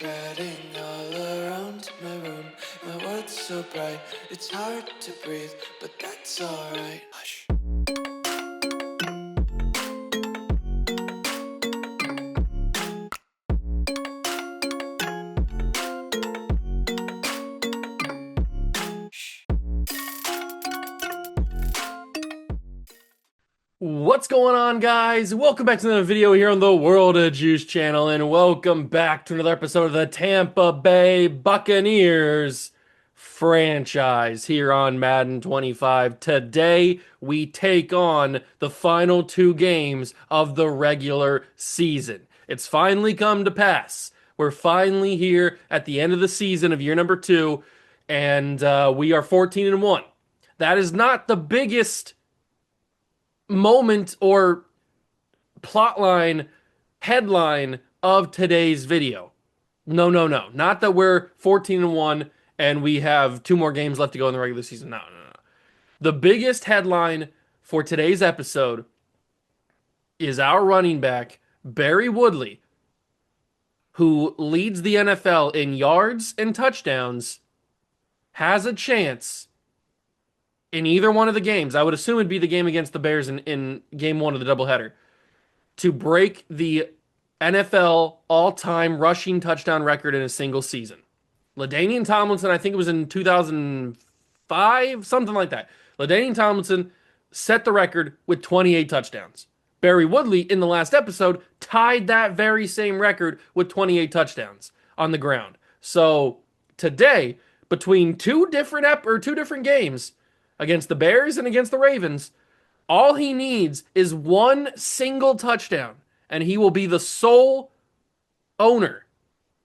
Spreading all around my room, my world's so bright, it's hard to breathe, but that's alright. Hush. What's going on, guys? Welcome back to another video here on the World of Juice channel, and welcome back to another episode of the Tampa Bay Buccaneers franchise here on Madden 25. Today, we take on the final two games of the regular season. It's finally come to pass. We're finally here at the end of the season of year number 2, and we are 14-1. That is not the biggest moment or plotline headline of today's video. No. Not that we're 14-1 and we have 2 more games left to go in the regular season. No. The biggest headline for today's episode is our running back, Barry Woodley, who leads the NFL in yards and touchdowns, has a chance in either one of the games. I would assume it'd be the game against the Bears in game 1 of the doubleheader, to break the NFL all-time rushing touchdown record in a single season. LaDainian Tomlinson, I think it was in 2005, something like that. LaDainian Tomlinson set the record with 28 touchdowns. Barry Woodley, in the last episode, tied that very same record with 28 touchdowns on the ground. So today, between two different games, against the Bears and against the Ravens, all he needs is one single touchdown, and he will be the sole owner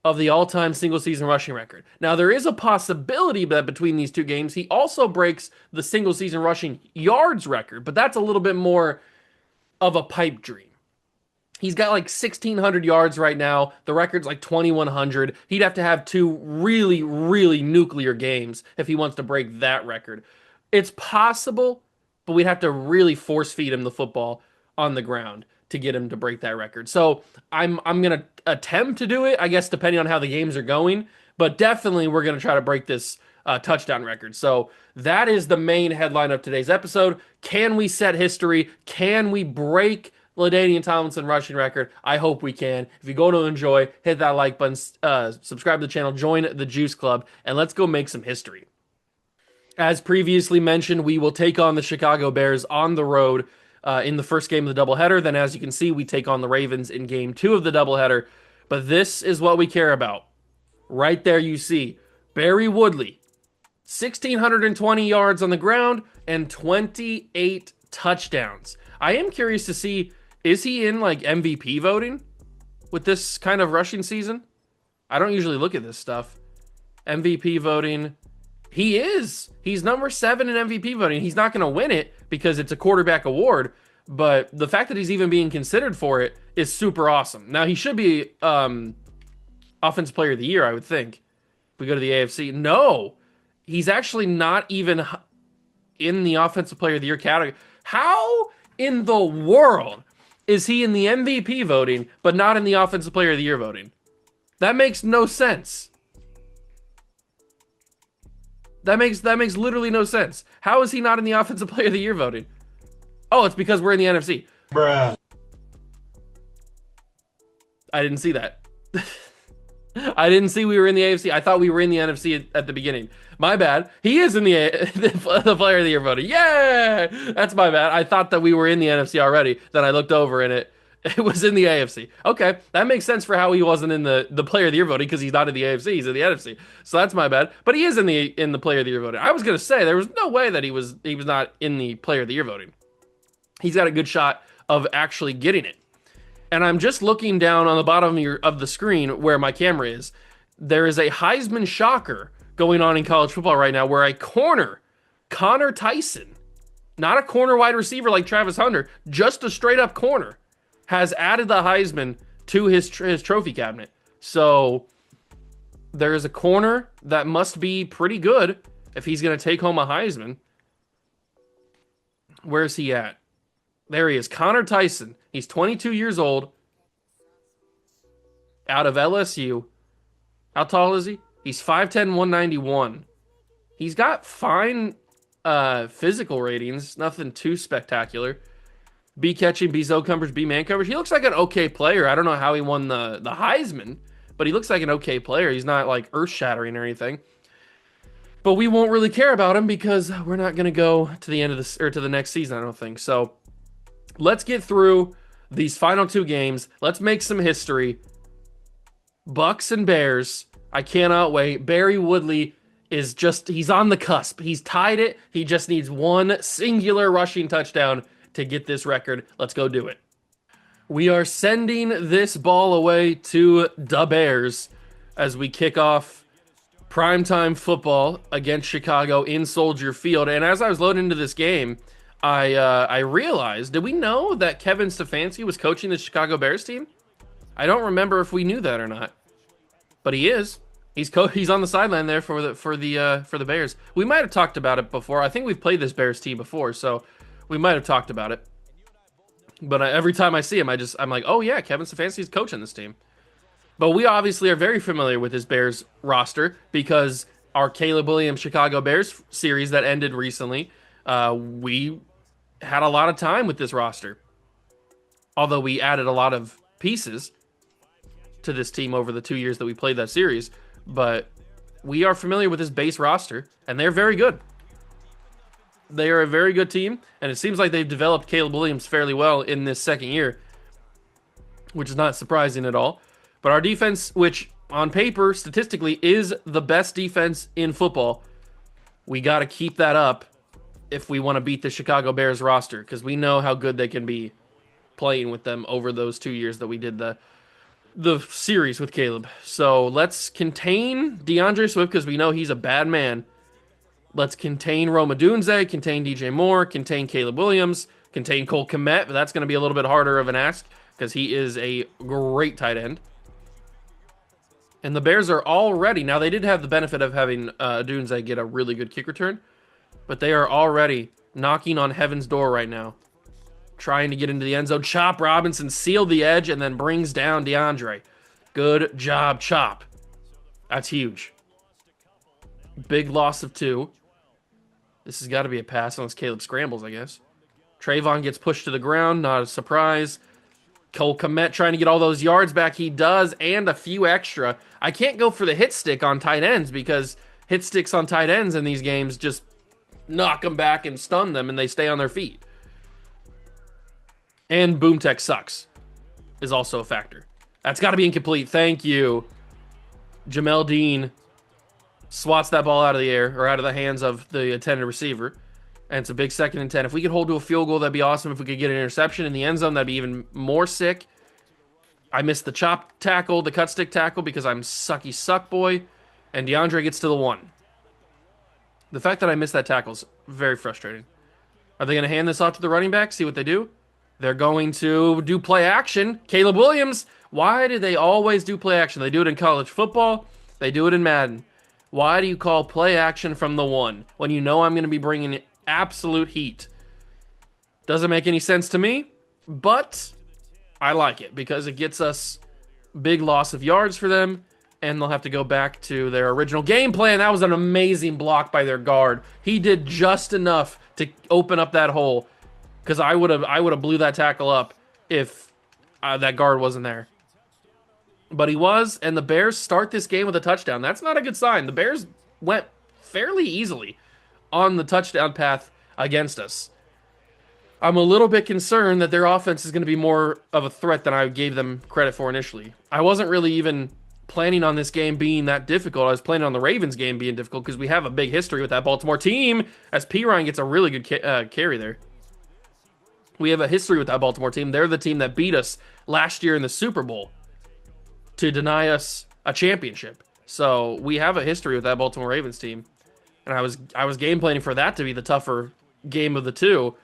of the all-time single-season rushing record. Now, there is a possibility that between these two games, he also breaks the single-season rushing yards record, but that's a little bit more of a pipe dream. He's got like 1,600 yards right now. The record's like 2,100. He'd have to have 2 really, really nuclear games if he wants to break that record. It's possible, but we'd have to really force feed him the football on the ground to get him to break that record. So I'm gonna attempt to do it, I guess, depending on how the games are going. But definitely, we're gonna try to break this touchdown record. So that is the main headline of today's episode. Can we set history? Can we break LaDainian Tomlinson rushing record? I hope we can. If you go to enjoy, hit that like button, subscribe to the channel, join the Juice Club, and let's go make some history. As previously mentioned, we will take on the Chicago Bears on the road in the first game of the doubleheader. Then, as you can see, we take on the Ravens in game 2 of the doubleheader. But this is what we care about. Right there you see Barry Woodley, 1,620 yards on the ground and 28 touchdowns. I am curious to see, is he in like MVP voting with this kind of rushing season? I don't usually look at this stuff. MVP voting. He is. He's number 7 in MVP voting. He's not going to win it because it's a quarterback award, but the fact that he's even being considered for it is super awesome. Now, he should be Offensive Player of the Year, I would think. If we go to the AFC. No, he's actually not even in the Offensive Player of the Year category. How in the world is he in the MVP voting, but not in the Offensive Player of the Year voting? That makes no sense. That makes literally no sense. How is he not in the Offensive Player of the Year voting? Oh, it's because we're in the NFC. Bruh. I didn't see that. I didn't see we were in the AFC. I thought we were in the NFC at the beginning. My bad. He is in the Player of the Year voting. Yeah! That's my bad. I thought that we were in the NFC already. Then I looked over and it was in the AFC. Okay, that makes sense for how he wasn't in the Player of the Year voting, because he's not in the AFC, he's in the NFC. So that's my bad. But he is in the Player of the Year voting. I was gonna say there was no way that he was not in the Player of the Year voting. He's got a good shot of actually getting it. And I'm just looking down on the bottom of the screen where my camera is. There is a Heisman shocker going on in college football right now, where a corner, Connor Tyson, not a corner wide receiver like Travis Hunter, just a straight up corner, has added the Heisman to his trophy cabinet. So there is a corner that must be pretty good if he's going to take home a Heisman. Where's he at? There he is, Connor Tyson. He's 22 years old, out of LSU. How tall is he? He's 5'10", 191. He's got fine physical ratings, nothing too spectacular. B catching, B zone coverage, B man coverage. He looks like an okay player. I don't know how he won the Heisman, but he looks like an okay player. He's not like earth shattering or anything. But we won't really care about him because we're not going to go to the end of this or to the next season, I don't think. So let's get through these final two games. Let's make some history. Bucks and Bears. I cannot wait. Barry Woodley is just, he's on the cusp. He's tied it. He just needs one singular rushing touchdown to get this record. Let's go do it. We are sending this ball away to the Bears as we kick off primetime football against Chicago in Soldier Field. And as I was loading into this game, I realized, did we know that Kevin Stefanski was coaching the Chicago Bears team? I don't remember if we knew that or not, but he is. He's on the sideline there for the Bears. We might have talked about it before. I think we've played this Bears team before, so we might have talked about it. But every time I see him, I'm like, oh yeah, Kevin Stefanski's coaching this team. But we obviously are very familiar with this Bears roster because our Caleb Williams Chicago Bears series that ended recently, we had a lot of time with this roster. Although we added a lot of pieces to this team over the 2 years that we played that series, but we are familiar with this base roster, and they're very good. They are a very good team, and it seems like they've developed Caleb Williams fairly well in this second year, which is not surprising at all. But our defense, which on paper, statistically, is the best defense in football, we got to keep that up if we want to beat the Chicago Bears roster, because we know how good they can be playing with them over those 2 years that we did the series with Caleb. So let's contain DeAndre Swift because we know he's a bad man. Let's contain Rome Odunze, contain DJ Moore, contain Caleb Williams, contain Cole Kmet, but that's going to be a little bit harder of an ask because he is a great tight end. And the Bears are already, now they did have the benefit of having Odunze get a really good kick return, but they are already knocking on heaven's door right now, trying to get into the end zone. Chop Robinson sealed the edge and then brings down DeAndre. Good job, Chop. That's huge. Big loss of 2. This has got to be a pass unless Caleb scrambles, I guess. Trayvon gets pushed to the ground. Not a surprise. Cole Kmet trying to get all those yards back. He does, and a few extra. I can't go for the hit stick on tight ends because hit sticks on tight ends in these games just knock them back and stun them, and they stay on their feet. And Boom Tech sucks is also a factor. That's got to be incomplete. Thank you. Jamel Dean swats that ball out of the air or out of the hands of the intended receiver. And it's a big 2nd and 10. If we could hold to a field goal, that'd be awesome. If we could get an interception in the end zone, that'd be even more sick. I missed the chop tackle, the cut stick tackle, because I'm sucky suck boy. And DeAndre gets to the 1. The fact that I missed that tackle is very frustrating. Are they going to hand this off to the running back? See what they do? They're going to do play action. Caleb Williams. Why do they always do play action? They do it in college football. They do it in Madden. Why do you call play action from the 1 when you know I'm going to be bringing absolute heat? Doesn't make any sense to me, but I like it because it gets us big loss of yards for them, and they'll have to go back to their original game plan. That was an amazing block by their guard. He did just enough to open up that hole because I would have blew that tackle up if that guard wasn't there. But he was, and the Bears start this game with a touchdown. That's not a good sign. The Bears went fairly easily on the touchdown path against us. I'm a little bit concerned that their offense is going to be more of a threat than I gave them credit for initially. I wasn't really even planning on this game being that difficult. I was planning on the Ravens game being difficult because we have a big history with that Baltimore team, as P. Ryan gets a really good carry there. We have a history with that Baltimore team. They're the team that beat us last year in the Super Bowl to deny us a championship. So we have a history with that Baltimore Ravens team. And I was game planning for that to be the tougher game of the two.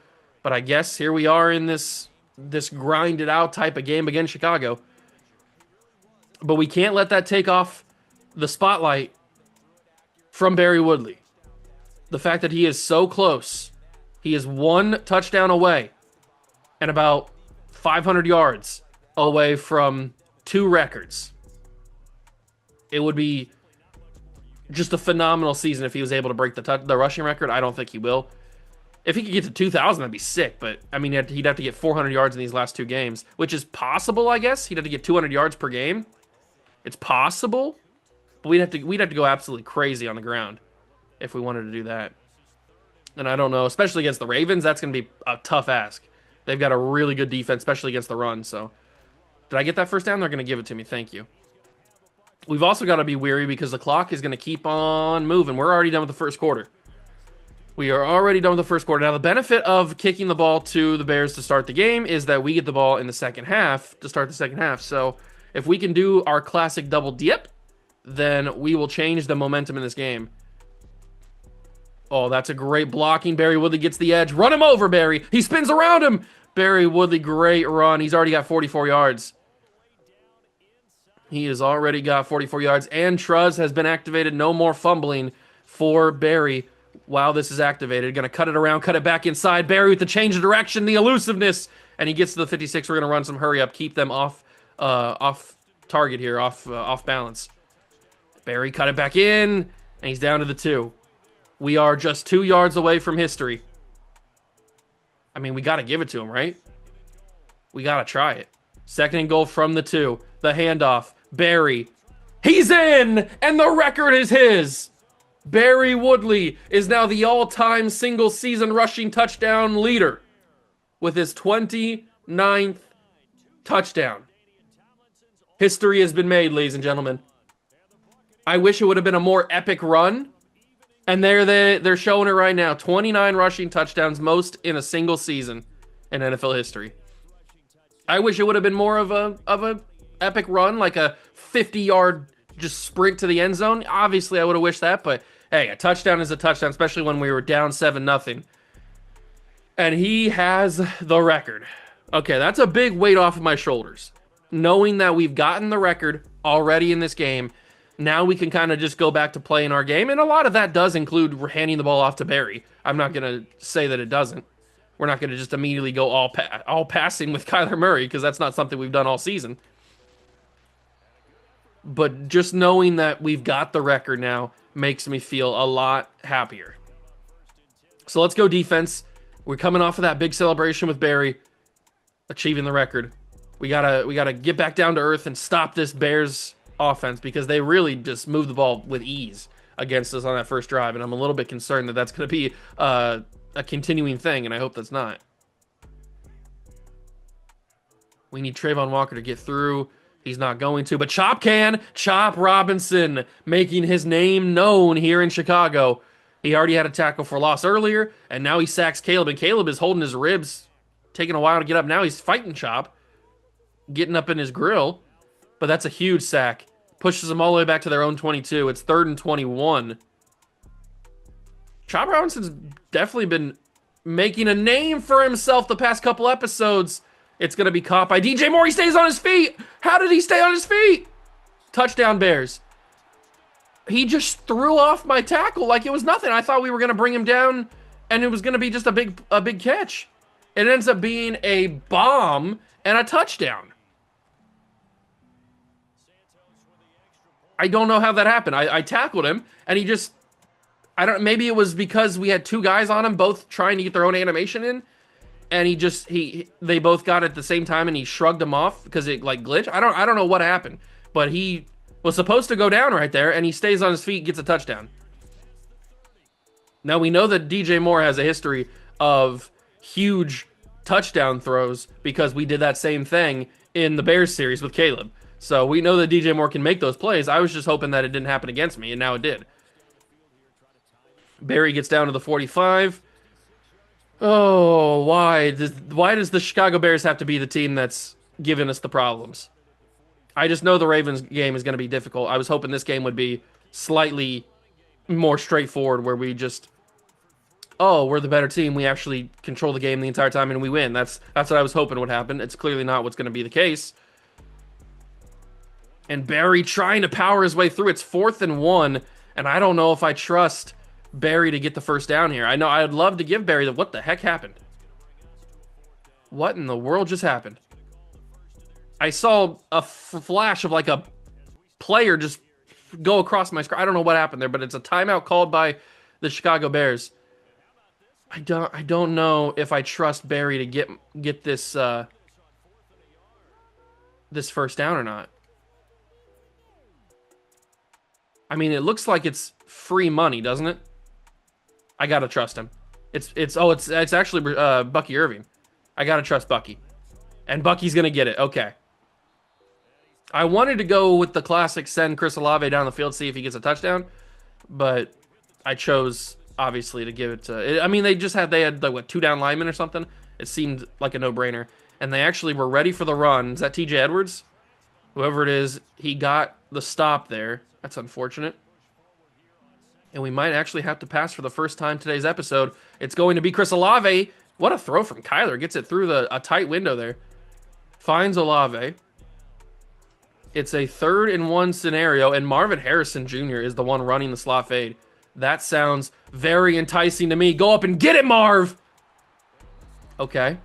But I guess here we are in this grinded out type of game against Chicago. But we can't let that take off the spotlight from Barry Woodley. The fact that he is so close. He is 1 touchdown away and about 500 yards away from 2 records. It would be just a phenomenal season if he was able to break the rushing record. I don't think he will. If he could get to 2,000, that'd be sick. But, I mean, he'd have to get 400 yards in these last 2 games, which is possible, I guess. He'd have to get 200 yards per game. It's possible. But we'd have to go absolutely crazy on the ground if we wanted to do that. And I don't know, especially against the Ravens, that's going to be a tough ask. They've got a really good defense, especially against the run. So, did I get that first down? They're going to give it to me. Thank you. We've also got to be weary because the clock is going to keep on moving. We're already done with the first quarter. We are already done with the first quarter. Now, the benefit of kicking the ball to the Bears to start the game is that we get the ball in the second half to start the second half. So, if we can do our classic double dip, then we will change the momentum in this game. Oh, that's a great blocking. Barry Woodley gets the edge. Run him over, Barry. He spins around him. Barry Woodley, great run. He's already got 44 yards. He has already got 44 yards. And Truz has been activated. No more fumbling for Barry while this is activated. Going to cut it around, cut it back inside. Barry with the change of direction, the elusiveness. And he gets to the 56. We're going to run some hurry up. Keep them off target here, off balance. Barry cut it back in. And he's down to the 2. We are just 2 yards away from history. I mean, we got to give it to him, right? We got to try it. Second and goal from the 2. The handoff. Barry. He's in! And the record is his! Barry Woodley is now the all-time single-season rushing touchdown leader with his 29th touchdown. History has been made, ladies and gentlemen. I wish it would have been a more epic run. And they're showing it right now. 29 rushing touchdowns, most in a single season in NFL history. I wish it would have been more of a epic run, like a 50-yard just sprint to the end zone. Obviously, I would have wished that, but hey, a touchdown is a touchdown, especially when we were down 7-0. And he has the record. Okay, that's a big weight off of my shoulders. Knowing that we've gotten the record already in this game, now we can kind of just go back to playing our game. And a lot of that does include handing the ball off to Barry. I'm not going to say that it doesn't. We're not going to just immediately go all passing with Kyler Murray because that's not something we've done all season. But just knowing that we've got the record now makes me feel a lot happier. So let's go defense. We're coming off of that big celebration with Barry achieving the record. We gotta get back down to earth and stop this Bears offense because they really just moved the ball with ease against us on that first drive, and I'm a little bit concerned that that's going to be a continuing thing, and I hope that's not. We need Trayvon Walker to get through. He's not going to, but Chop can. Chop Robinson making his name known here in Chicago. He already had a tackle for loss earlier, and now he sacks Caleb, and Caleb is holding his ribs, taking a while to get up. Now he's fighting Chop, getting up in his grill, but that's a huge sack. Pushes them all the way back to their own 22. It's 3rd and 21. Chop Robinson's definitely been making a name for himself the past couple episodes. It's going to be caught by DJ Moore. He stays on his feet. How did he stay on his feet? Touchdown Bears. He just threw off my tackle like it was nothing. I thought we were going to bring him down and it was going to be just a big catch. It ends up being a bomb and a touchdown. I don't know how that happened. I tackled him, and he just... maybe it was because we had 2 guys on him, both trying to get their own animation in, and they both got it at the same time, and he shrugged them off because it, like, glitched. I don't know what happened, but he was supposed to go down right there, and he stays on his feet, gets a touchdown. Now, we know that DJ Moore has a history of huge touchdown throws because we did that same thing in the Bears series with Caleb. So we know that DJ Moore can make those plays. I was just hoping that it didn't happen against me, and now it did. Barry gets down to the 45. Oh, why does the Chicago Bears have to be the team that's giving us the problems? I just know the Ravens game is going to be difficult. I was hoping this game would be slightly more straightforward, where we just, we're the better team. We actually control the game the entire time and we win. That's what I was hoping would happen. It's clearly not what's going to be the case. And Barry trying to power his way through. It's 4th and 1, and I don't know if I trust Barry to get the first down here. I know I'd love to give Barry what the heck happened? What in the world just happened? I saw a flash of like a player just go across my screen. I don't know what happened there, but it's a timeout called by the Chicago Bears. I don't know if I trust Barry to get this this first down or not. I mean, it looks like it's free money, doesn't it? I gotta trust him. It's actually Bucky Irving. I gotta trust Bucky, and Bucky's gonna get it. Okay. I wanted to go with the classic send Chris Olave down the field, see if he gets a touchdown, but I chose obviously to give it to. I mean, they had like what, 2 down linemen or something. It seemed like a no-brainer, and they actually were ready for the run. Is that T.J. Edwards? Whoever it is, he got the stop there. That's unfortunate. And we might actually have to pass for the first time today's episode. It's going to be Chris Olave. What a throw from Kyler. Gets it through a tight window there. Finds Olave. It's a 3rd and 1 scenario, and Marvin Harrison Jr. is the one running the slot fade. That sounds very enticing to me. Go up and get it, Marv! Okay.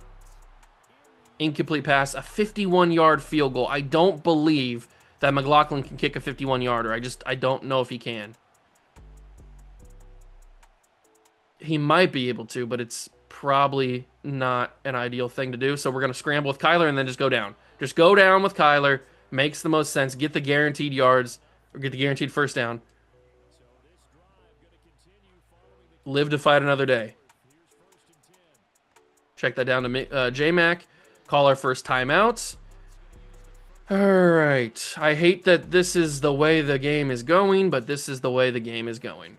Incomplete pass. A 51-yard field goal. I don't believe that McLaughlin can kick a 51-yarder. I don't know if he can. He might be able to, but it's probably not an ideal thing to do. So we're going to scramble with Kyler and then just go down. Just go down with Kyler. Makes the most sense. Get the guaranteed yards, or get the guaranteed first down. Live to fight another day. Check that down to J-Mac. Call our first timeout. All right. I hate that this is the way the game is going, but this is the way the game is going.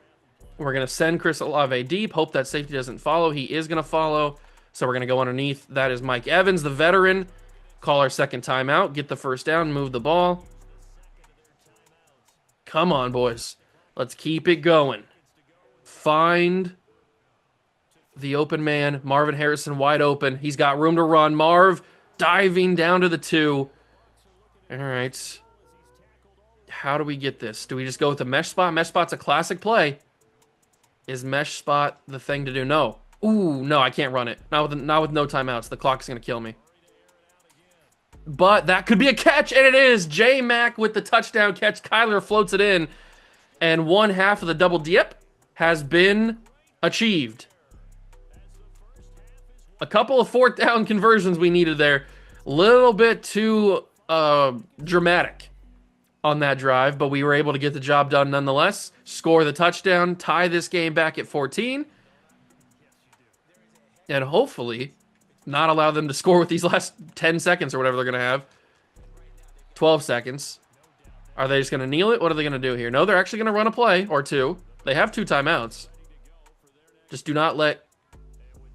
We're going to send Chris Olave deep. Hope that safety doesn't follow. He is going to follow. So we're going to go underneath. That is Mike Evans, the veteran. Call our second timeout. Get the first down. Move the ball. Come on, boys. Let's keep it going. Find the open man. Marvin Harrison wide open. He's got room to run. Marv diving down to the 2. All right. How do we get this? Do we just go with the mesh spot? Mesh spot's a classic play. Is mesh spot the thing to do? No. Ooh, no, I can't run it. Not with no timeouts. The clock's going to kill me. But that could be a catch, and it is. J-Mac with the touchdown catch. Kyler floats it in, and 1/2 of the double dip has been achieved. A couple of 4th down conversions we needed there. Little bit too dramatic on that drive, but we were able to get the job done nonetheless. Score the touchdown, tie this game back at 14, and hopefully not allow them to score with these last 10 seconds or whatever they're going to have. 12 seconds. Are they just going to kneel it? What are they going to do here? No, they're actually going to run a play or 2. They have 2 timeouts. Just do not let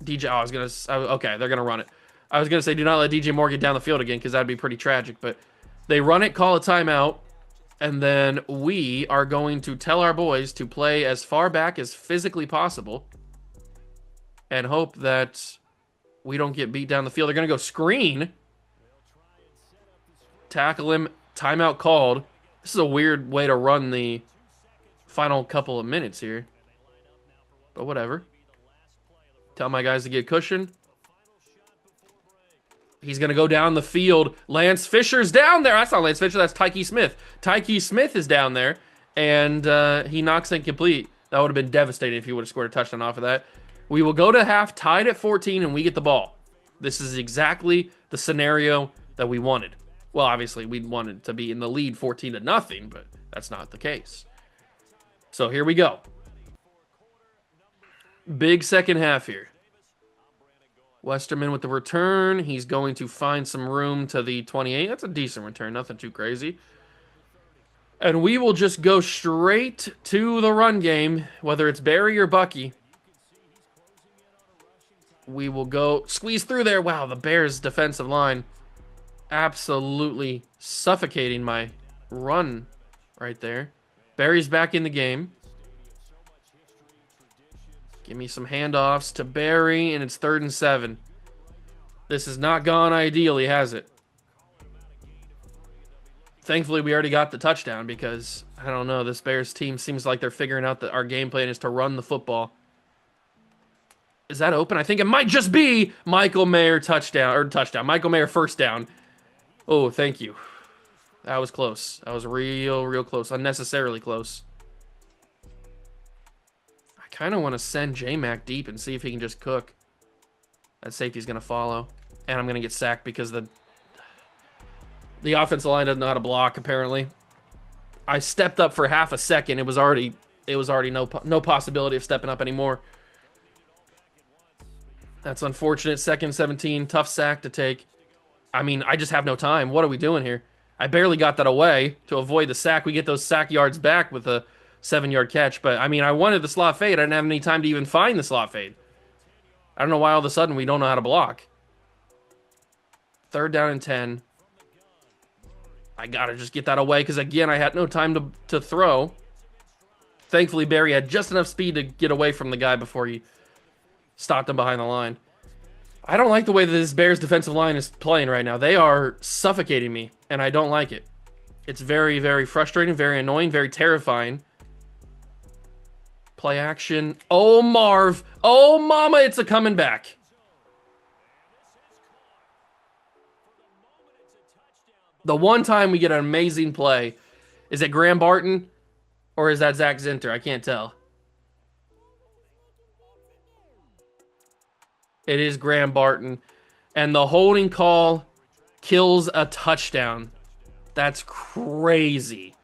DJ... Oh, I was going to... Okay, they're going to run it. I was going to say do not let DJ Moore get down the field again because that'd be pretty tragic. But they run it, call a timeout, and then we are going to tell our boys to play as far back as physically possible and hope that we don't get beat down the field. They're going to go screen. Tackle him. Timeout called. This is a weird way to run the final couple of minutes here. But whatever. Tell my guys to get cushion. He's going to go down the field. Lance Fisher's down there. That's not Lance Fisher. That's Tyke Smith. Tyke Smith is down there. And he knocks incomplete. That would have been devastating if he would have scored a touchdown off of that. We will go to half tied at 14 and we get the ball. This is exactly the scenario that we wanted. Well, obviously we wanted to be in the lead 14-0, but that's not the case. So here we go. Big second half here. Westerman with the return. He's going to find some room to the 28. That's a decent return. Nothing too crazy. And we will just go straight to the run game, whether it's Barry or Bucky. We will go squeeze through there. Wow, the Bears' defensive line absolutely suffocating my run right there. Barry's back in the game. Give me some handoffs to Barry, and it's 3rd and 7. This has not gone ideally, has it? Thankfully, we already got the touchdown because, I don't know, this Bears team seems like they're figuring out that our game plan is to run the football. Is that open? I think it might just be Michael Mayer touchdown. Michael Mayer first down. Oh, thank you. That was close. That was real close. Unnecessarily close. I kind of want to send J-Mac deep and see if he can just cook. That safety's going to follow. And I'm going to get sacked because the offensive line doesn't know how to block, apparently. I stepped up for half a second. It was already no possibility of stepping up anymore. That's unfortunate. 2nd 17. Tough sack to take. I mean, I just have no time. What are we doing here? I barely got that away to avoid the sack. We get those sack yards back with a 7-yard catch. But, I mean, I wanted the slot fade. I didn't have any time to even find the slot fade. I don't know why all of a sudden we don't know how to block. 3rd down and 10. I gotta just get that away because, again, I had no time to throw. Thankfully, Barry had just enough speed to get away from the guy before he stopped him behind the line. I don't like the way that this Bears defensive line is playing right now. They are suffocating me, and I don't like it. It's very frustrating, very annoying, very terrifying. Play action. Oh, Marv. Oh, mama, it's a coming back. The one time we get an amazing play, is it Graham Barton or is that Zach Zinter? I can't tell. It is Graham Barton. And the holding call kills a touchdown. That's crazy.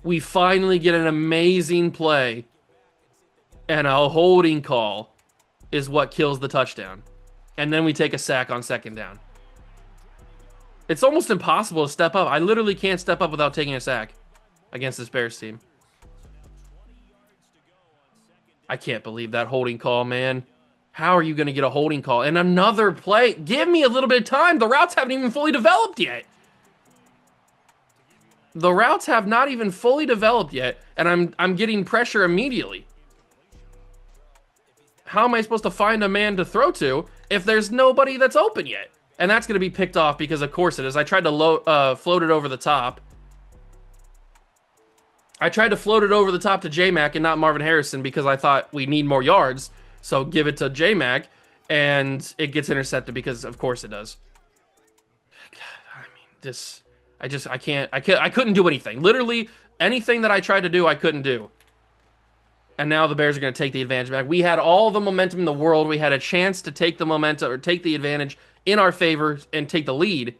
We finally get an amazing play, and a holding call is what kills the touchdown. And then we take a sack on 2nd down. It's almost impossible to step up. I literally can't step up without taking a sack against this Bears team. I can't believe that holding call, man. How are you going to get a holding call? And another play. Give me a little bit of time. The routes haven't even fully developed yet. The routes have not even fully developed yet, and I'm getting pressure immediately. How am I supposed to find a man to throw to if there's nobody that's open yet? And that's going to be picked off because, of course, it is. I tried to float it over the top. I tried to float it over the top to J-Mac and not Marvin Harrison because I thought we need more yards. So give it to J-Mac, and it gets intercepted because, of course, it does. God, I mean, I couldn't do anything. Literally, anything that I tried to do, I couldn't do. And now the Bears are going to take the advantage back. We had all the momentum in the world. We had a chance to take the momentum or take the advantage in our favor and take the lead.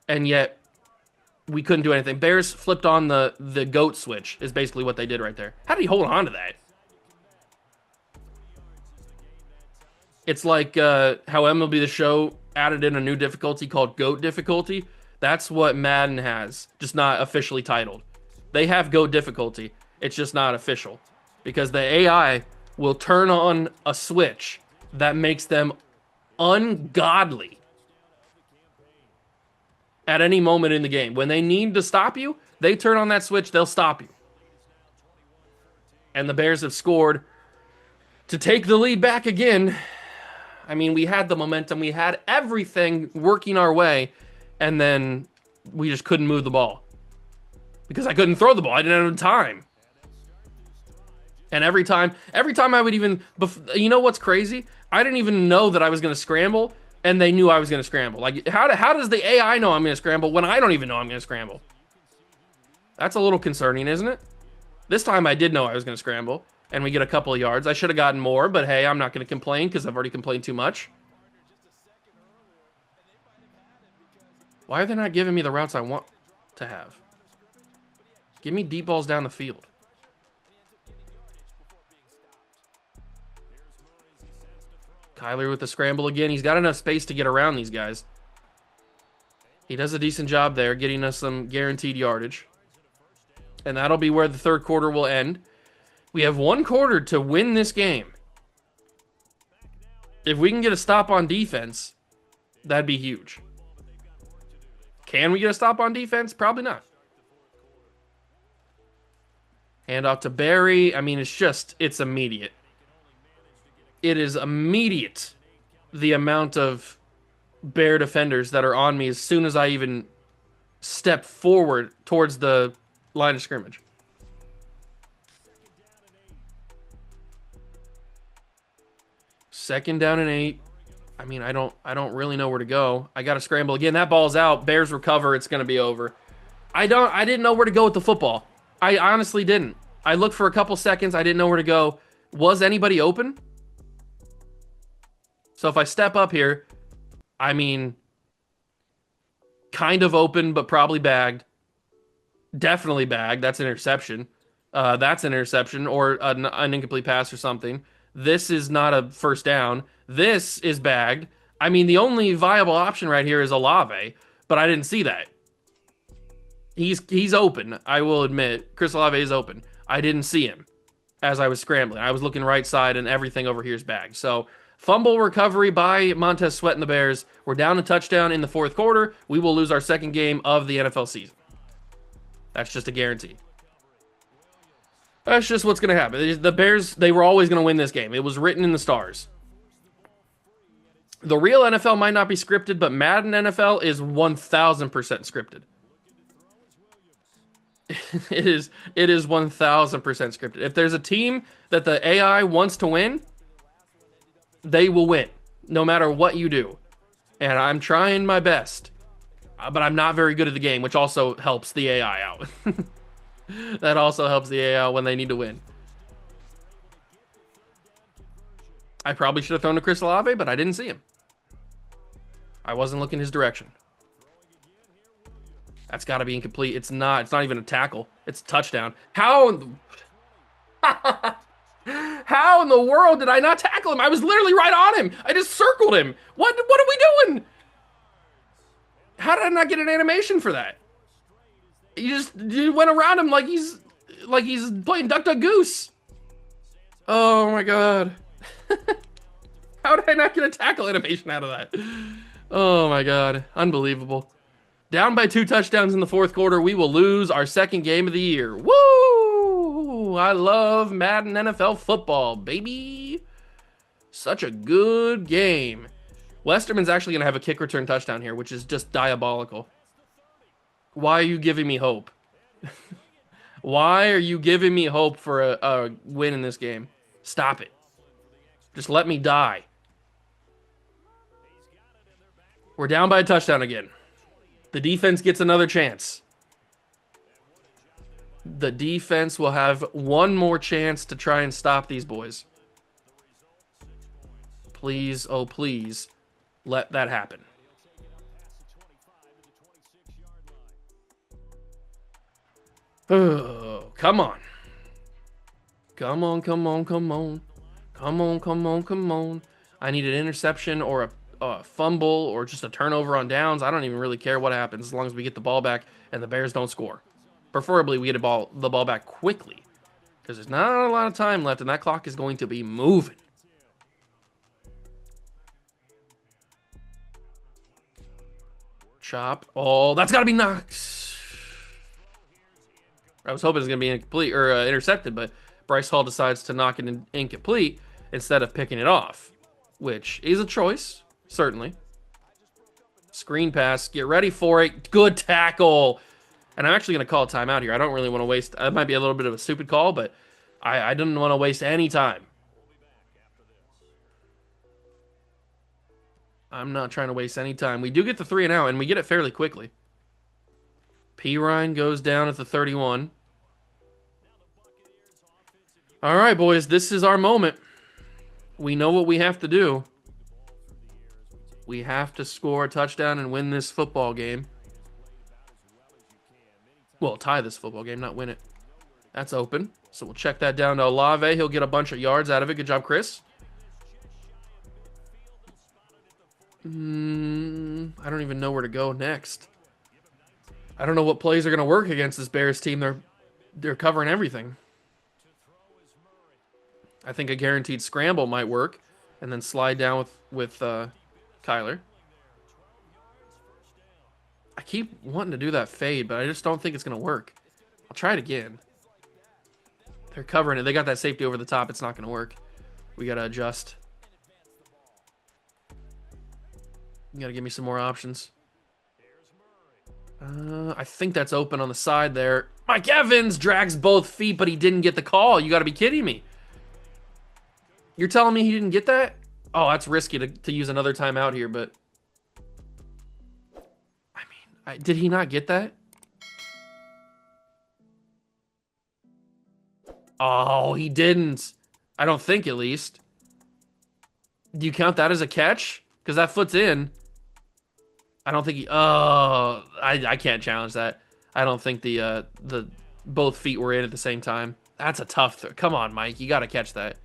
And yet, we couldn't do anything. Bears flipped on the GOAT switch is basically what they did right there. How did he hold on to that? It's like how MLB The Show added in a new difficulty called GOAT difficulty. That's what Madden has, just not officially titled. They have GOAT difficulty. It's just not official. Because the AI will turn on a switch that makes them ungodly at any moment in the game. When they need to stop you, they turn on that switch, they'll stop you. And the Bears have scored to take the lead back again. I mean, we had the momentum, we had everything working our way, and then we just couldn't move the ball. Because I couldn't throw the ball, I didn't have time. And every time I would even, you know what's crazy? I didn't even know that I was going to scramble, and they knew I was going to scramble. Like, how does the AI know I'm going to scramble when I don't even know I'm going to scramble? That's a little concerning, isn't it? This time I did know I was going to scramble, and we get a couple of yards. I should have gotten more, but hey, I'm not going to complain because I've already complained too much. Why are they not giving me the routes I want to have? Give me deep balls down the field. Kyler with the scramble again. He's got enough space to get around these guys. He does a decent job there, getting us some guaranteed yardage. And that'll be where the third quarter will end. We have one quarter to win this game. If we can get a stop on defense, that'd be huge. Can we get a stop on defense? Probably not. Hand off to Barry. I mean, it's immediate. It is immediate, the amount of Bear defenders that are on me as soon as I even step forward towards the line of scrimmage. Second down and 8. I mean, I don't really know where to go. I got to scramble again. That ball's out. Bears recover. It's going to be over. I didn't know where to go with the football. I honestly didn't. I looked for a couple seconds. I didn't know where to go. Was anybody open? So if I step up here, I mean, kind of open, but probably bagged. Definitely bagged. That's an interception. That's an interception or an incomplete pass or something. This is not a first down. This is bagged. I mean, the only viable option right here is Olave, but I didn't see that. He's open. I will admit, Chris Olave is open. I didn't see him as I was scrambling. I was looking right side, and everything over here is bagged. So fumble recovery by Montez Sweat and the Bears. We're down a touchdown in the fourth quarter. We will lose our second game of the NFL season. That's just a guarantee. That's just what's going to happen. The Bears, they were always going to win this game. It was written in the stars. The real NFL might not be scripted, but Madden NFL is 1,000% scripted. It is 1,000% scripted. If there's a team that the AI wants to win, they will win, no matter what you do. And I'm trying my best, but I'm not very good at the game, which also helps the AI out. That also helps the AI when they need to win. I probably should have thrown to Chris Olave, but I didn't see him. I wasn't looking his direction. That's got to be incomplete. It's not even a tackle. It's a touchdown. How in the world did I not tackle him? I was literally right on him. I just circled him. What are we doing? How did I not get an animation for that? You went around him like he's playing Duck Duck Goose. Oh my god. How did I not get a tackle animation out of that? Oh my god. Unbelievable. Down by 2 touchdowns in the fourth quarter, we will lose our second game of the year. Woo! I love Madden NFL football, baby. Such a good game. Westerman's actually going to have a kick return touchdown here, which is just diabolical. Why are you giving me hope? Why are you giving me hope for a win in this game? Stop it. Just let me die. We're down by a touchdown again. The defense gets another chance. The defense will have one more chance to try and stop these boys. Please, oh please, let that happen. Oh, come on. Come on, come on, come on. Come on, come on, come on. I need an interception or a fumble or just a turnover on downs. I don't even really care what happens as long as we get the ball back and the Bears don't score. Preferably we get the ball back quickly because there's not a lot of time left and that clock is going to be moving. Chop. Oh, that's got to be knocked. I was hoping it was going to be incomplete or intercepted, but Bryce Hall decides to knock it incomplete instead of picking it off, which is a choice, certainly. Screen pass. Get ready for it. Good tackle. And I'm actually going to call a timeout here. I don't really want to waste. That might be a little bit of a stupid call, but I didn't want to waste any time. I'm not trying to waste any time. We do get the 3 and out, and we get it fairly quickly. P. Ryan goes down at the 31. All right, boys, this is our moment. We know what we have to do. We have to score a touchdown and win this football game. Well, tie this football game, not win it. That's open. So we'll check that down to Olave. He'll get a bunch of yards out of it. Good job, Chris. I don't even know where to go next. I don't know what plays are going to work against this Bears team. They're covering everything. I think a guaranteed scramble might work, and then slide down with Kyler. I keep wanting to do that fade, but I just don't think it's going to work. I'll try it again. They're covering it. They got that safety over the top. It's not going to work. We got to adjust. You got to give me some more options. I think that's open on the side there. Mike Evans drags both feet, but he didn't get the call. You got to be kidding me. You're telling me he didn't get that? Oh, that's risky to use another timeout here, but I mean, did he not get that? Oh, he didn't. I don't think, at least. Do you count that as a catch? Because that foot's in. I don't think he. Oh, I can't challenge that. I don't think the both feet were in at the same time. That's a tough throw. Come on, Mike. You got to catch that.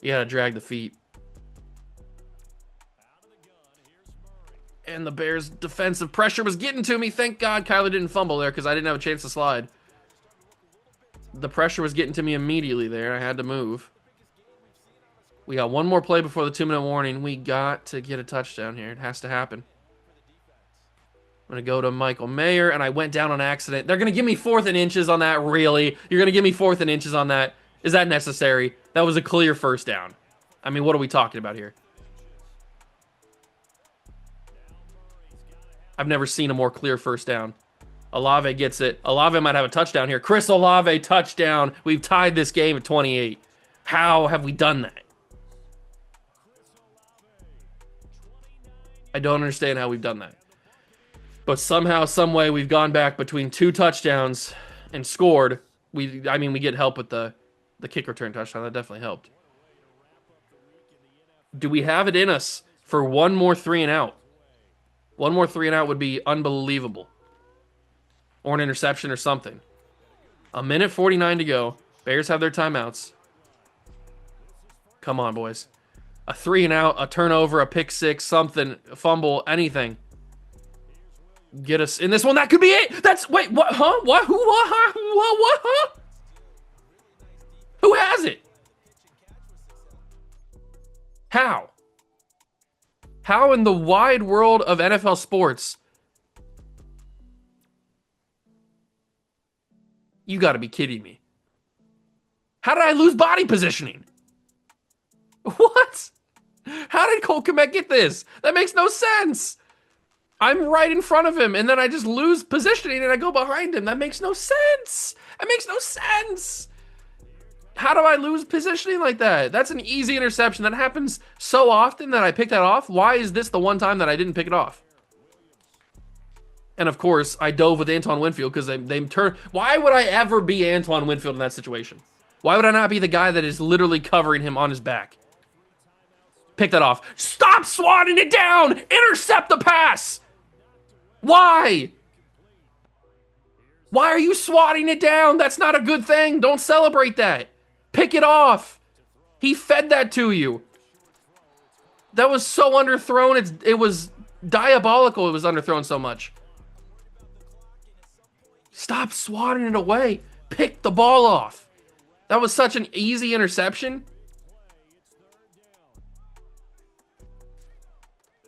You got to drag the feet. And the Bears' defensive pressure was getting to me. Thank God Kyler didn't fumble there because I didn't have a chance to slide. The pressure was getting to me immediately there. I had to move. We got one more play before the 2-minute warning. We got to get a touchdown here. It has to happen. I'm going to go to Michael Mayer, and I went down on accident. They're going to give me 4th and inches on that, really? You're going to give me 4th and inches on that? Is that necessary? That was a clear first down. I mean, what are we talking about here? I've never seen a more clear first down. Olave gets it. Olave might have a touchdown here. Chris Olave, touchdown. We've tied this game at 28. How have we done that? I don't understand how we've done that. But somehow, some way, we've gone back between 2 touchdowns and scored. We get help with the kick return touchdown. That definitely helped. Do we have it in us for one more 3 and out? One more 3 and out would be unbelievable. Or an interception or something. 1:49 to go. Bears have their timeouts. Come on, boys. A 3 and out, a turnover, a pick six, something, a fumble, anything. Get us in this one. That could be it. That's, wait, what, huh? What, who, what, huh? What, huh? Who has it? How? How in the wide world of NFL sports? You got to be kidding me. How did I lose body positioning? What? How did Cole Kmet get this? That makes no sense. I'm right in front of him, and then I just lose positioning, and I go behind him. That makes no sense. That makes no sense. How do I lose positioning like that? That's an easy interception. That happens so often that I pick that off. Why is this the one time that I didn't pick it off? And of course, I dove with Antoine Winfield because they turned. Why would I ever be Antoine Winfield in that situation? Why would I not be the guy that is literally covering him on his back? Pick that off. Stop swatting it down! Intercept the pass! Why? Why are you swatting it down? That's not a good thing. Don't celebrate that. Pick it off. He fed that to you. That was so underthrown. It was diabolical. It was underthrown so much. Stop swatting it away. Pick the ball off. That was such an easy interception.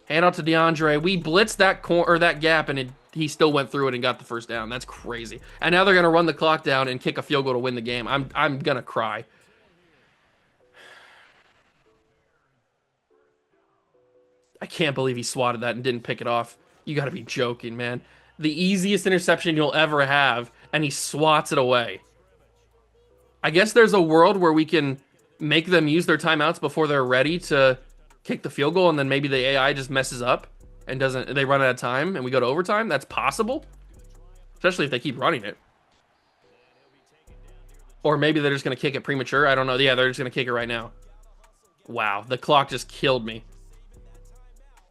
Hand out to DeAndre. We blitzed that gap, and he still went through it and got the first down. That's crazy. And now they're gonna run the clock down and kick a field goal to win the game. I'm gonna cry. I can't believe he swatted that and didn't pick it off. You gotta be joking, man. The easiest interception you'll ever have, and he swats it away. I guess there's a world where we can make them use their timeouts before they're ready to kick the field goal, and then maybe the AI just messes up and they run out of time and we go to overtime. That's possible, especially if they keep running it. Or maybe they're just going to kick it premature. I don't know. Yeah, they're just going to kick it right now. Wow, the clock just killed me.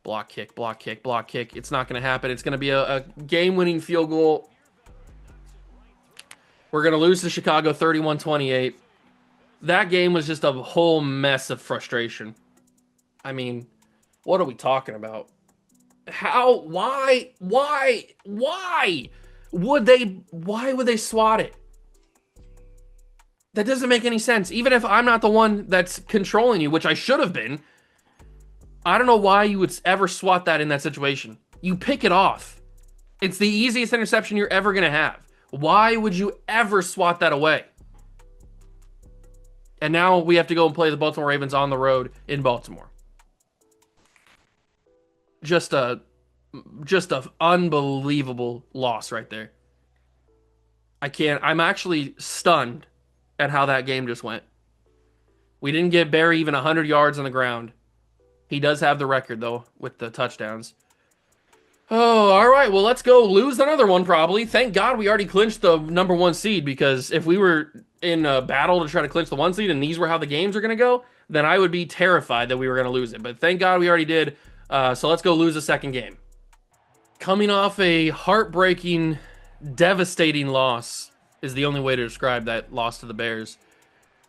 Block kick, block kick, block kick. It's not going to happen. It's going to be a game-winning field goal. We're going to lose to Chicago 31-28. That game was just a whole mess of frustration. I mean, what are we talking about? How? Why would they swat it? That doesn't make any sense. Even if I'm not the one that's controlling you, which I should have been, I don't know why you would ever swat that in that situation. You pick it off. It's the easiest interception you're ever going to have. Why would you ever swat that away? And now we have to go and play the Baltimore Ravens on the road in Baltimore. Just a unbelievable loss right there. I'm actually stunned at how that game just went. We didn't get Barry even 100 yards on the ground. He does have the record, though, with the touchdowns. Oh, all right. Well, let's go lose another one, probably. Thank God we already clinched the number 1 seed, because if we were in a battle to try to clinch the 1 seed and these were how the games are going to go, then I would be terrified that we were going to lose it. But thank God we already did. So let's go lose a second game. Coming off a heartbreaking, devastating loss is the only way to describe that loss to the Bears.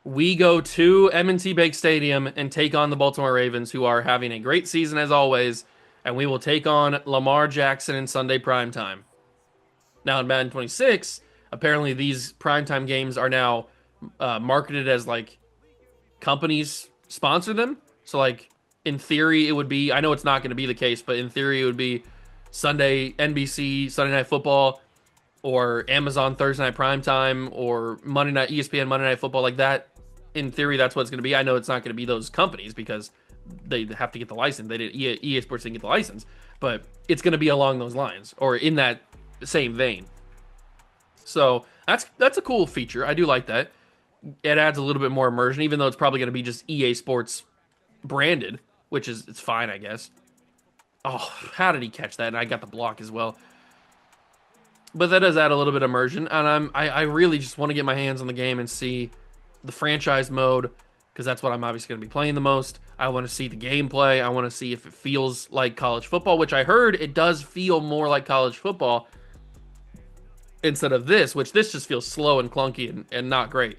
We go to M&T Bank Stadium and take on the Baltimore Ravens, who are having a great season as always, and we will take on Lamar Jackson in Sunday primetime. Now in Madden 26, apparently these primetime games are now marketed as like companies sponsor them. So like in theory it would be, I know it's not going to be the case, but in theory it would be Sunday NBC, Sunday Night Football, or Amazon Thursday Night Primetime, or Monday Night ESPN Monday Night Football, like that. In theory, that's what it's going to be. I know it's not going to be those companies because they have to get the license. They didn't. EA Sports didn't get the license, but it's going to be along those lines or in that same vein. So that's a cool feature. I do like that. It adds a little bit more immersion, even though it's probably going to be just EA Sports branded, which is it's fine, I guess. Oh, how did he catch that? And I got the block as well. But that does add a little bit of immersion, and I really just want to get my hands on the game and see the franchise mode, because that's what I'm obviously going to be playing the most. I want to see the gameplay. I want to see if it feels like college football, which I heard it does feel more like college football instead of this, which this just feels slow and clunky and not great.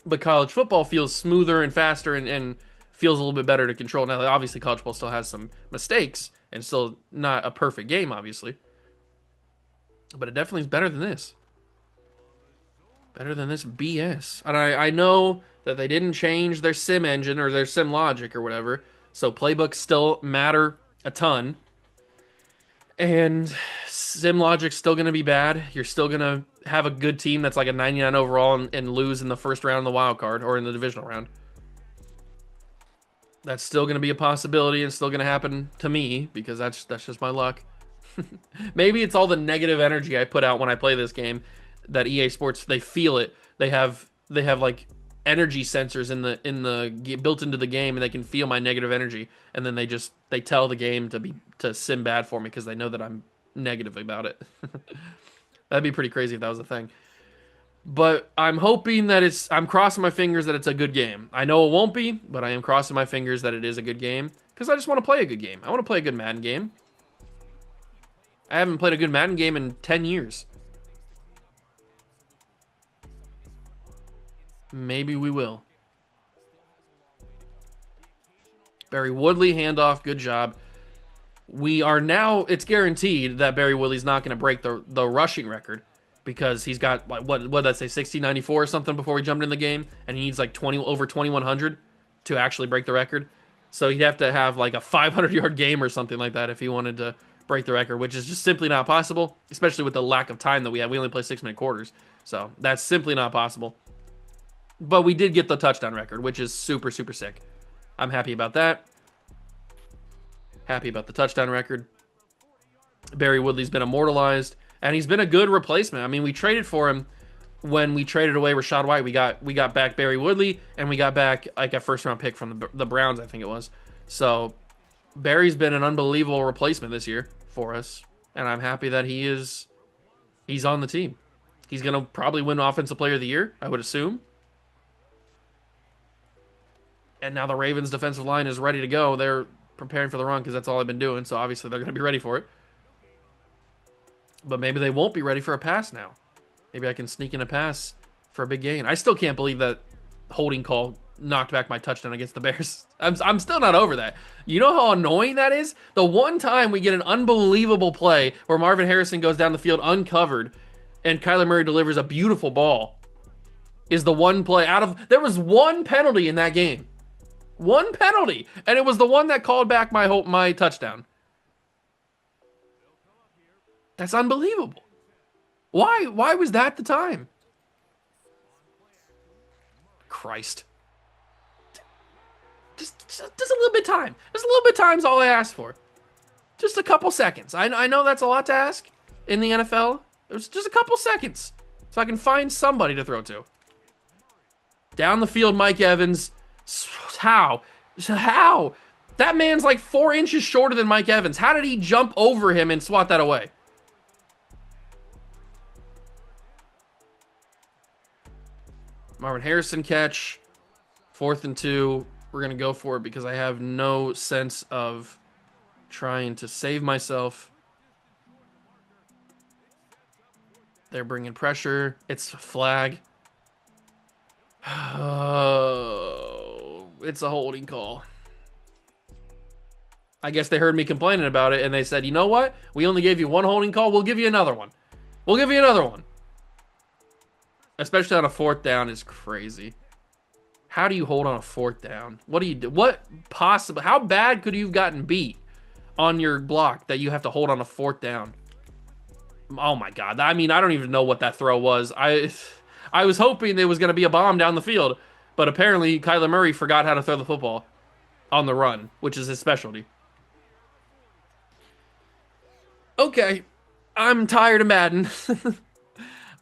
But college football feels smoother and faster and feels a little bit better to control. Now, obviously, college football still has some mistakes and still not a perfect game, obviously. But it definitely is better than this. Better than this BS. And I know that they didn't change their sim engine or their sim logic or whatever, so playbooks still matter a ton. And sim logic's still going to be bad. You're still going to have a good team that's like a 99 overall and lose in the first round of the wild card or in the divisional round. That's still going to be a possibility and still going to happen to me because that's just my luck. Maybe it's all the negative energy I put out when I play this game that EA Sports, they feel it. They have like energy sensors in the built into the game, and they can feel my negative energy, and then they tell the game to sim bad for me because they know that I'm negative about it. That'd be pretty crazy if that was a thing. But I'm hoping that I'm crossing my fingers that it's a good game. I know it won't be, but I am crossing my fingers that it is a good game because I just want to play a good game. I want to play a good Madden game. I haven't played a good Madden game in 10 years. Maybe we will. Barry Woodley, handoff, good job. We are now, it's guaranteed that Barry Woodley's not going to break the rushing record because he's got, like, what did I say, 1694 or something before we jumped in the game, and he needs like over 2100 to actually break the record. So he'd have to have like a 500-yard game or something like that if he wanted to break the record, which is just simply not possible, especially with the lack of time that we have. We only play 6-minute quarters, so that's simply not possible. But we did get the touchdown record, which is super, super sick. I'm happy about that. Happy about the touchdown record. Barry Woodley's been immortalized, and he's been a good replacement. I mean, we traded for him when we traded away Rachaad White. We got back Barry Woodley, and we got back like a first-round pick from the Browns, I think it was. So Barry's been an unbelievable replacement this year for us, and I'm happy that he's on the team. He's going to probably win Offensive Player of the Year, I would assume. And now the Ravens' defensive line is ready to go. They're preparing for the run because that's all I've been doing, so obviously they're going to be ready for it. But maybe they won't be ready for a pass now. Maybe I can sneak in a pass for a big gain. I still can't believe that holding call knocked back my touchdown against the Bears. I'm still not over that. You know how annoying that is? The one time we get an unbelievable play where Marvin Harrison goes down the field uncovered and Kyler Murray delivers a beautiful ball is the one play there was one penalty in that game. One penalty, and it was the one that called back my touchdown. That's unbelievable. Why was that the time? Christ. Just a little bit of time. Just a little bit of time is all I asked for. Just a couple seconds. I know that's a lot to ask in the NFL. There's just a couple seconds so I can find somebody to throw to. Down the field, Mike Evans. How? That man's like 4 inches shorter than Mike Evans. How did he jump over him and swat that away? Marvin Harrison catch. 4th and 2. We're going to go for it because I have no sense of trying to save myself. They're bringing pressure. It's a flag. Oh, it's a holding call. I guess they heard me complaining about it, and they said, you know what? We only gave you 1 holding call. We'll give you another one. We'll give you another one. Especially on a 4th down is crazy. How do you hold on a 4th down? What do you do? What possible? How bad could you have gotten beat on your block that you have to hold on a 4th down? Oh my God. I mean, I don't even know what that throw was. I was hoping it was going to be a bomb down the field, but apparently Kyler Murray forgot how to throw the football on the run, which is his specialty. Okay, I'm tired of Madden.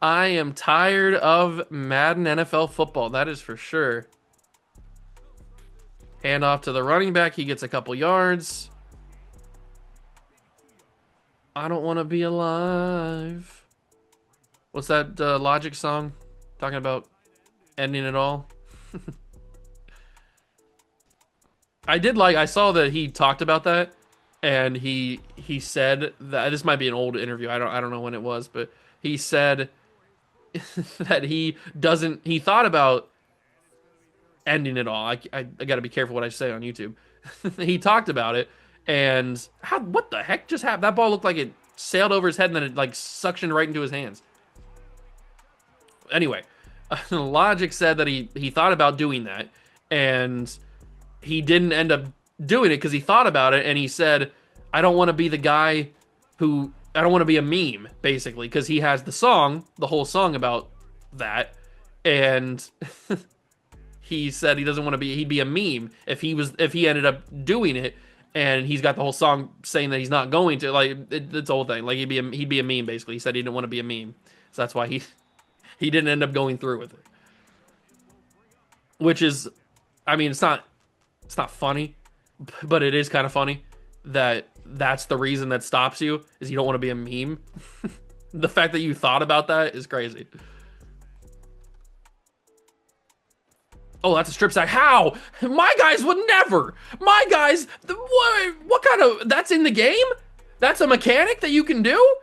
I am tired of Madden NFL football, that is for sure. Hand off to the running back, he gets a couple yards. I don't want to be alive. What's that Logic song? Talking about ending it all. I saw that he talked about that, and he said that this might be an old interview. I don't know when it was, but he said that he thought about ending it all. I got to be careful what I say on YouTube. He talked about it, and what the heck just happened? That ball looked like it sailed over his head and then it like suctioned right into his hands. Anyway, Logic said that he thought about doing that, and he didn't end up doing it because he thought about it, and he said, I don't want to be the guy who, I don't want to be a meme, basically, because he has the whole song about that, and he said he doesn't want to be, he'd be a meme if he ended up doing it, and he's got the whole song saying that he's not going to, like, it's the whole thing, like, he'd be a meme, basically. He said he didn't want to be a meme, so that's why he didn't end up going through with it. Which is, I mean, it's not funny, but it is kind of funny that that's the reason that stops you, is you don't want to be a meme. The fact that you thought about that is crazy. Oh, that's a strip sack. How? My guys would never. My guys, what kind of, that's in the game? That's a mechanic that you can do?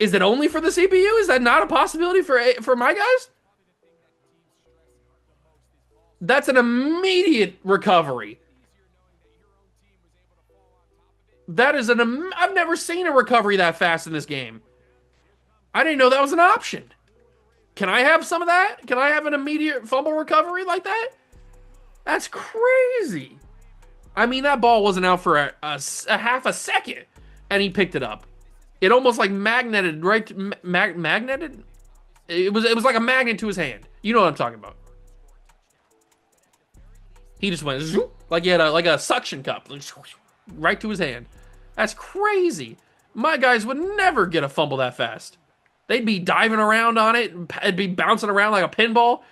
Is it only for the CPU? Is that not a possibility for my guys? That's an immediate recovery. That is I've never seen a recovery that fast in this game. I didn't know that was an option. Can I have some of that? Can I have an immediate fumble recovery like that? That's crazy. I mean, that ball wasn't out for a half a second, and he picked it up. It almost like magneted magneted. It was like a magnet to his hand. You know what I'm talking about. He just went zoop, like he had a suction cup right to his hand. That's crazy. My guys would never get a fumble that fast. They'd be diving around on it. It'd be bouncing around like a pinball.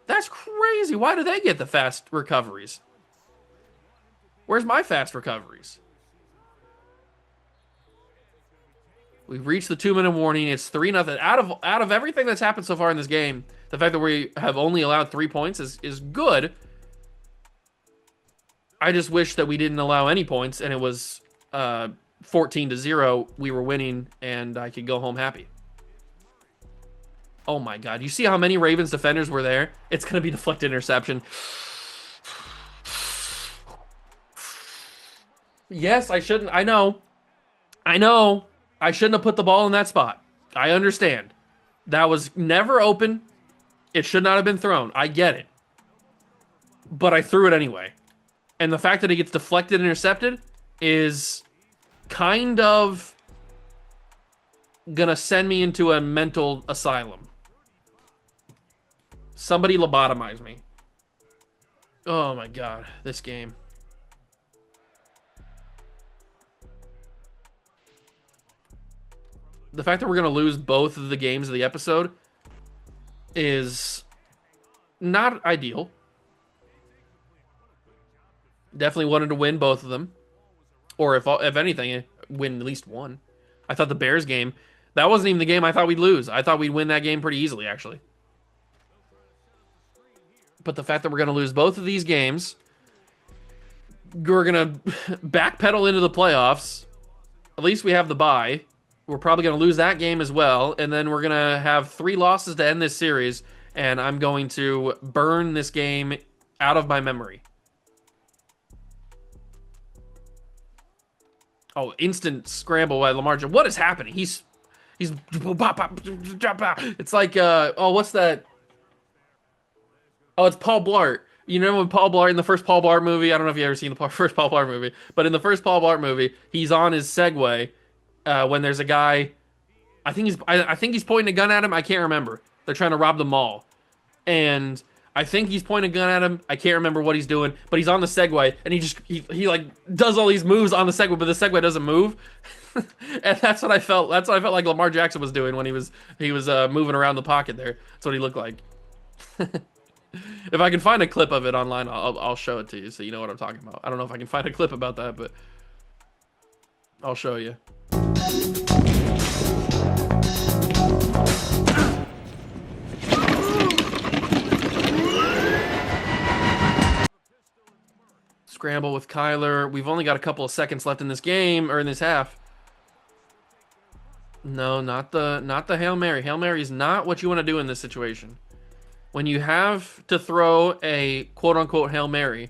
That's crazy. Why do they get the fast recoveries? Where's my fast recoveries? We've reached the 2-minute warning. It's 3-0. Out of everything that's happened so far in this game, the fact that we have only allowed 3 points is good. I just wish that we didn't allow any points and it was 14-0. We were winning and I could go home happy. Oh my God. You see how many Ravens defenders were there? It's going to be deflected interception. Yes, I shouldn't. I know. I shouldn't have put the ball in that spot. I understand. That was never open. It should not have been thrown. I get it. But I threw it anyway. And the fact that it gets deflected and intercepted is kind of gonna send me into a mental asylum. Somebody lobotomize me. Oh my God, this game. The fact that we're gonna lose both of the games of the episode is not ideal. Definitely wanted to win both of them, or if anything, win at least one. I thought the Bears game, that wasn't even the game I thought we'd lose. I thought we'd win that game pretty easily, actually. But the fact that we're going to lose both of these games, we're going to backpedal into the playoffs. At least we have the bye. We're probably going to lose that game as well. And then we're going to have 3 losses to end this series. And I'm going to burn this game out of my memory. Oh, instant scramble by Lamar Jackson. What is happening? He's it's like oh, what's that? Oh, it's Paul Blart. You know when Paul Blart in the first Paul Blart movie? I don't know if you ever seen the first Paul Blart movie, but in the first Paul Blart movie, he's on his Segway when there's a guy. I think he's pointing a gun at him. I can't remember. They're trying to rob the mall, and I think he's pointing a gun at him. I can't remember what he's doing, but he's on the Segway, and he like does all these moves on the Segway, but the Segway doesn't move. And that's what I felt. That's what I felt like Lamar Jackson was doing when he was moving around the pocket there. That's what he looked like. If I can find a clip of it online, I'll show it to you so you know what I'm talking about. I don't know if I can find a clip about that, but I'll show you. Scramble with Kyler. We've only got a couple of seconds left in this game, or in this half. No, not the Hail Mary. Hail Mary is not what you want to do in this situation. When you have to throw a quote-unquote Hail Mary,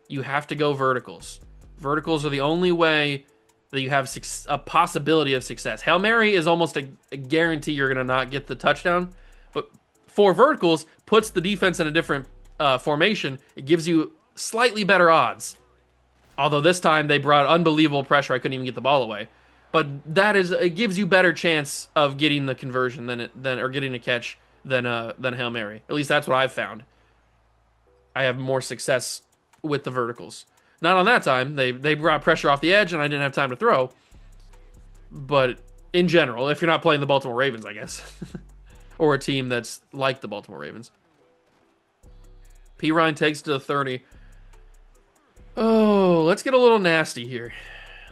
you have to go verticals. Verticals are the only way that you have a possibility of success. Hail Mary is almost a guarantee you're going to not get the touchdown. But for verticals, puts the defense in a different formation. It gives you slightly better odds. Although this time they brought unbelievable pressure. I couldn't even get the ball away. But it gives you better chance of getting the conversion or getting a catch than Hail Mary. At least that's what I've found. I have more success with the verticals. Not on that time. They brought pressure off the edge and I didn't have time to throw. But in general, if you're not playing the Baltimore Ravens, I guess. Or a team that's like the Baltimore Ravens. P. Ryan takes to the 30. Oh, let's get a little nasty here.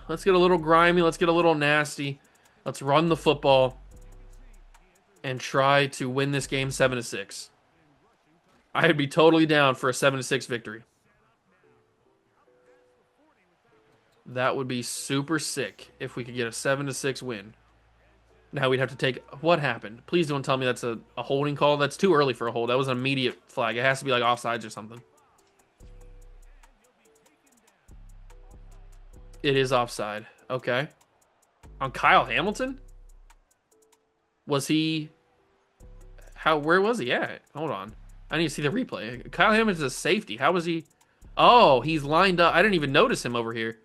Let's get a little grimy. Let's get a little nasty. Let's run the football and try to win this game 7-6. I'd be totally down for a 7-6 victory. That would be super sick if we could get a 7-6 win. Now we'd have to take... What happened? Please don't tell me that's a holding call. That's too early for a hold. That was an immediate flag. It has to be like offsides or something. It is offside. Okay. On Kyle Hamilton? Was he... Where was he at? Hold on. I need to see the replay. Kyle Hamilton's a safety. How was he... Oh, he's lined up. I didn't even notice him over here.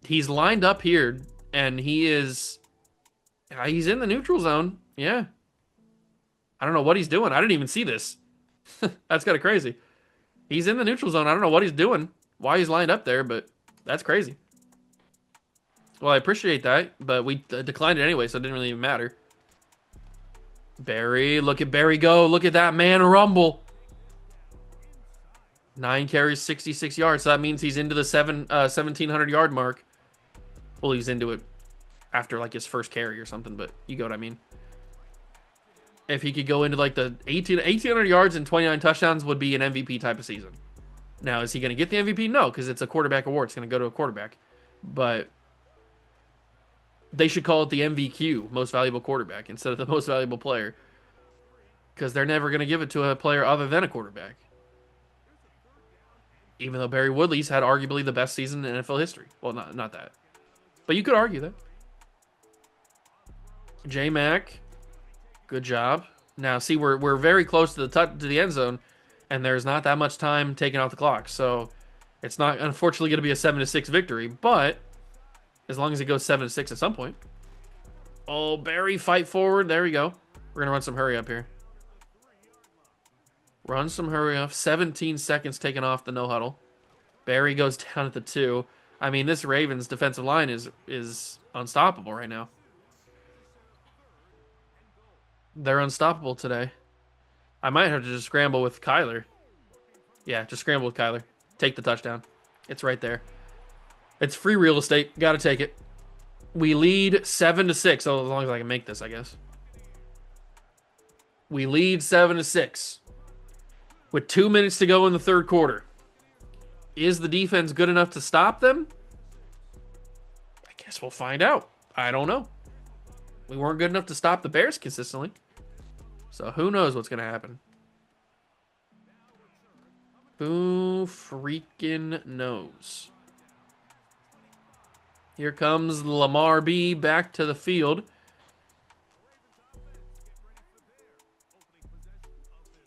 He's lined up here, and he is... he's in the neutral zone. Yeah. I don't know what he's doing. I didn't even see this. That's kind of crazy. He's in the neutral zone. I don't know what he's doing, why he's lined up there, but that's crazy. Well, I appreciate that, but we declined it anyway, so it didn't really even matter. Barry, look at Barry go. Look at that man rumble. 9 carries, 66 yards. So that means he's into the 1,700 yard mark. Well, he's into it after like his first carry or something, but you get what I mean. If he could go into like the 1,800 yards and 29 touchdowns would be an MVP type of season. Now, is he going to get the MVP? No, because it's a quarterback award. It's going to go to a quarterback. But they should call it the MVQ, most valuable quarterback, instead of the most valuable player. Because they're never going to give it to a player other than a quarterback. Even though Barry Woodley's had arguably the best season in NFL history. Well, not that. But you could argue that. J-Mac, good job. Now, see, we're very close to the end zone, and there's not that much time taken off the clock. So it's not, unfortunately, going to be a 7-6 victory, but as long as it goes 7-6 at some point. Oh, Barry, fight forward. There we go. We're going to run some hurry up here. Run some hurry up. 17 seconds taken off the no huddle. Barry goes down at the 2. I mean, this Ravens defensive line is unstoppable right now. They're unstoppable today. I might have to just scramble with Kyler. Yeah, just scramble with Kyler. Take the touchdown. It's right there. It's free real estate. Got to take it. We lead 7-6. So as long as I can make this, I guess. We lead 7-6 with 2 minutes to go in the third quarter. Is the defense good enough to stop them? I guess we'll find out. I don't know. We weren't good enough to stop the Bears consistently. So who knows what's going to happen. Who freaking knows? Here comes Lamar B back to the field.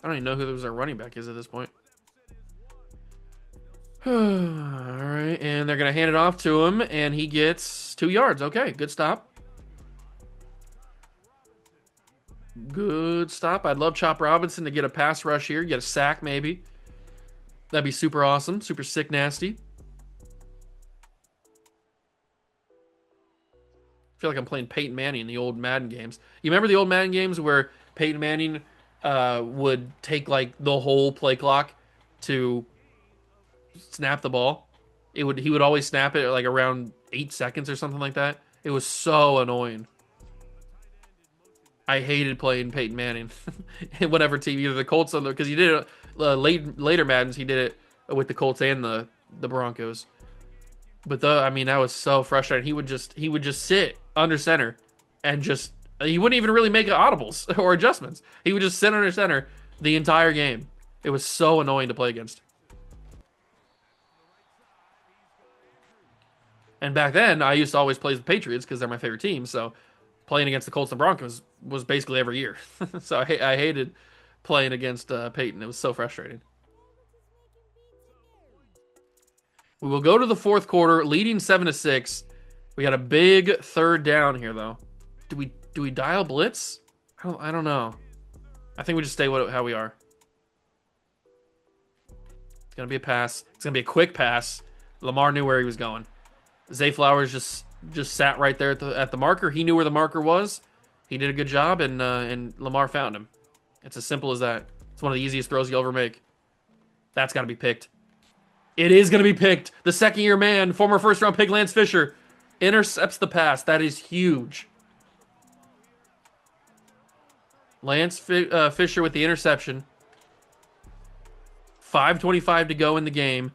I don't even know who our running back is at this point. All right, and they're going to hand it off to him, and he gets 2 yards. Okay, good stop. Good stop. I'd love Chop Robinson to get a pass rush here, get a sack maybe. That'd be super awesome, super sick nasty. I feel like I'm playing Peyton Manning in the old Madden games. You remember the old Madden games where Peyton Manning would take like the whole play clock to snap the ball? He would always snap it like around 8 seconds or something like that. It was so annoying. I hated playing Peyton Manning in whatever team, either the Colts or because he did it later Maddens. He did it with the Colts and the Broncos. But I mean, that was so frustrating. He would just sit under center and he wouldn't even really make audibles or adjustments. He would just sit under center the entire game. It was so annoying to play against. And back then, I used to always play the Patriots because they're my favorite team. So playing against the Colts and Broncos was basically every year. So I hated playing against Peyton. It was so frustrating. We will go to the fourth quarter, leading 7-6. We got a big third down here, though. Do we dial blitz? I don't know. I think we just stay how we are. It's gonna be a pass. It's gonna be a quick pass. Lamar knew where he was going. Zay Flowers just sat right there at the marker. He knew where the marker was. He did a good job, and Lamar found him. It's as simple as that. It's one of the easiest throws you'll ever make. That's got to be picked. It is going to be picked. The second-year man, former first-round pick Lance Fisher, intercepts the pass. That is huge. Lance Fisher with the interception. 5:25 to go in the game.